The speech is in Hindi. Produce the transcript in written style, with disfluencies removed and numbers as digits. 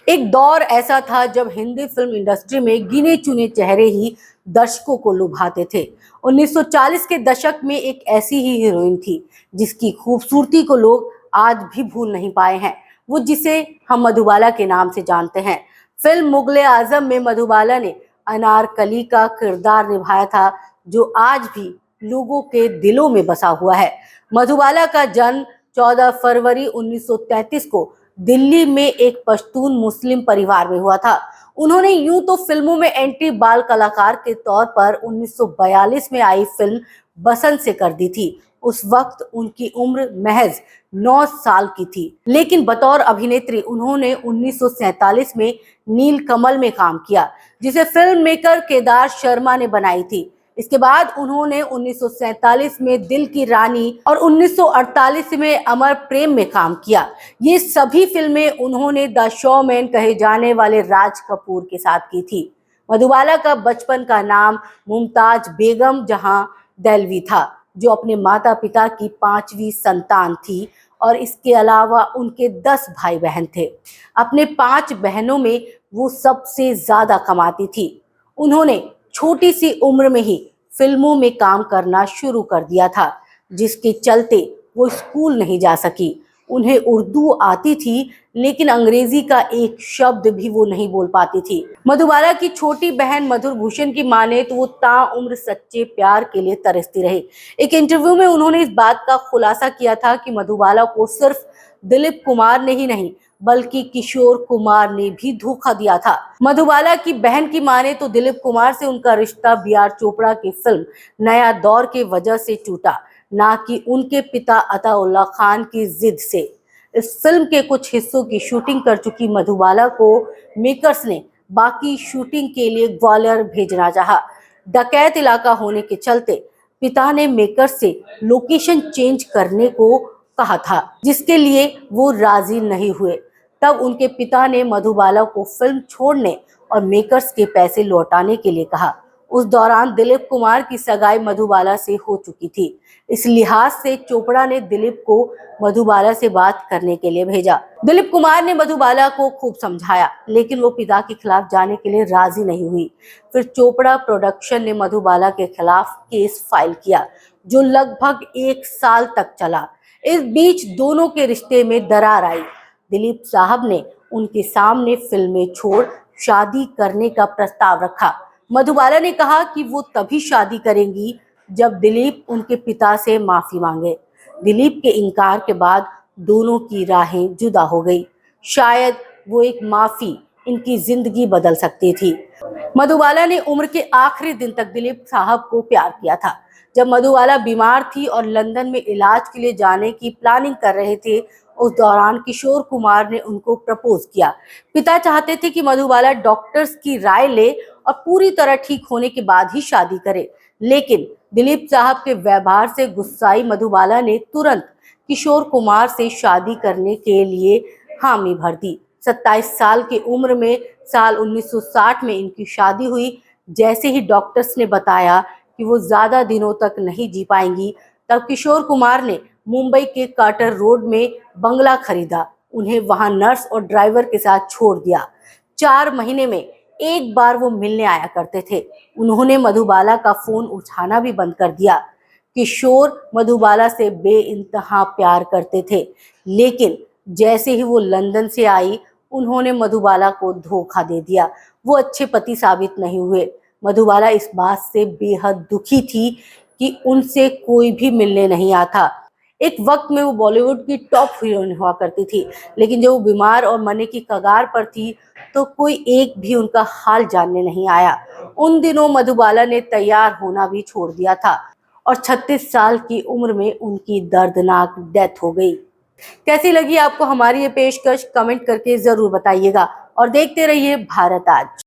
एक दौर ऐसा था जब हिंदी फिल्म इंडस्ट्री में गिने चुने चेहरे ही दर्शकों को लुभाते थे। 1940 के दशक में एक ऐसी ही हीरोइन थी जिसकी खूबसूरती को लोग आज भी भूल नहीं पाए हैं। वो जिसे हम मधुबाला के नाम से जानते हैं। फिल्म मुगले आजम में मधुबाला ने अनारकली का किरदार निभाया था, जो आज भी लोगों के दिलों में बसा हुआ है। मधुबाला का जन्म 14 फरवरी 1933 को दिल्ली में एक पश्तून मुस्लिम परिवार में हुआ था। उन्होंने यूं तो फिल्मों में एंटी बाल कलाकार के तौर पर 1942 में आई फिल्म बसंत से कर दी थी। उस वक्त उनकी उम्र महज 9 साल की थी, लेकिन बतौर अभिनेत्री उन्होंने 1947 में नीलकमल में काम किया, जिसे फिल्म मेकर केदार शर्मा ने बनाई थी। इसके बाद उन्होंने 1947 में दिल की रानी और 1948 में अमर प्रेम में काम किया। ये सभी फिल्में उन्होंने द शोमैन कहे जाने वाले राज कपूर के साथ की थी। मधुबाला का बचपन का नाम मुमताज बेगम जहां दहलवी था, जो अपने माता पिता की 5वीं संतान थी और इसके अलावा उनके 10 भाई बहन थे। अपने 5 बहनों में वो सबसे ज्यादा कमाती थी। उन्होंने छोटी सी उम्र में ही फिल्मों में काम करना शुरू कर दिया था, जिसके चलते वो स्कूल नहीं जा सकी। उन्हें उर्दू आती थी, लेकिन अंग्रेजी का एक शब्द भी वो नहीं बोल पाती थी। मधुबाला की छोटी बहन मधुर भूषण की माने तो वो ताउम्र सच्चे प्यार के लिए तरसती रही। एक इंटरव्यू में उन्होंने इस बात का खुलासा किया था कि मधुबाला को सिर्फ दिलीप कुमार ने ही नहीं बल्कि किशोर कुमार ने भी धोखा दिया था। मधुबाला की बहन की माने तो दिलीप कुमार से उनका रिश्ता बी आर चोपड़ा की फिल्म नया दौर के वजह से टूटा, ना कि उनके पिता अताउल्ला खान की जिद से। इस फिल्म के कुछ हिस्सों की शूटिंग कर चुकी मधुबाला को मेकर्स ने बाकी शूटिंग के लिए ग्वालियर भेजना चाहा। डकैत इलाका होने के चलते पिता ने मेकर्स से लोकेशन चेंज करने को कहा था, जिसके लिए वो राजी नहीं हुए। तब उनके पिता ने मधुबाला को फिल्म छोड़ने और मेकर्स के पैसे लौटाने के लिए कहा। उस दौरान दिलीप कुमार की सगाई मधुबाला से हो चुकी थी। इस लिहाज से चोपड़ा ने दिलीप को मधुबाला से बात करने के लिए भेजा। दिलीप कुमार ने मधुबाला को खूब समझाया, लेकिन वो पिता के खिलाफ जाने के लिए राजी नहीं हुई। फिर चोपड़ा प्रोडक्शन ने मधुबाला के खिलाफ केस फाइल किया, जो लगभग 1 साल तक चला। इस बीच दोनों के रिश्ते में दरार आई। दिलीप साहब ने उनके सामने फिल्में छोड़ शादी करने का प्रस्ताव रखा। मधुबाला ने कहा कि वो तभी शादी करेंगी जब दिलीप उनके पिता से माफी मांगे। दिलीप के इनकार के बाद दोनों की राहें जुदा हो गई। शायद वो एक माफी इनकी जिंदगी बदल सकती थी। मधुबाला ने उम्र के आखिरी दिन तक दिलीप साहब को प्यार किया था। जब मधुबाला बीमार थी और लंदन में इलाज के लिए जाने की प्लानिंग कर रहे थे, उस दौरान किशोर कुमार ने उनको प्रपोज किया। पिता चाहते थे कि मधुबाला डॉक्टर्स की राय ले और पूरी तरह ठीक होने के बाद ही शादी करे, लेकिन दिलीप साहब के व्यवहार से गुस्साई मधुबाला ने तुरंत किशोर कुमार से शादी करने के लिए हामी भर दी। 27 साल की उम्र में साल 1960 में इनकी शादी हुई। जैसे ही डॉक्टर्स ने बताया कि वो ज्यादा दिनों तक नहीं जी पाएंगी, तब किशोर कुमार ने मुंबई के कार्टर रोड में बंगला खरीदा। उन्हें वहां नर्स और ड्राइवर के साथ छोड़ दिया। 4 महीने में एक बार वो मिलने आया करते थे। उन्होंने मधुबाला का फोन उठाना भी बंद कर दिया। किशोर मधुबाला से बेइंतहा प्यार करते थे, लेकिन जैसे ही वो लंदन से आई, उन्होंने मधुबाला को धोखा दे दिया। वो अच्छे पति साबित नहीं हुए। मधुबाला इस बात से बेहद दुखी थी कि उनसे कोई भी मिलने नहीं आता। एक वक्त में वो बॉलीवुड की टॉप हीरोइन हुआ करती थी, लेकिन जब वो बीमार और मरने की कगार पर थी, तो कोई एक भी उनका हाल जानने नहीं आया। उन दिनों मधुबाला ने तैयार होना भी छोड़ दिया था और 36 साल की उम्र में उनकी दर्दनाक डेथ हो गई। कैसी लगी आपको हमारी ये पेशकश? कमेंट करके जरूर बताइएगा और देखते रहिए भारत आज।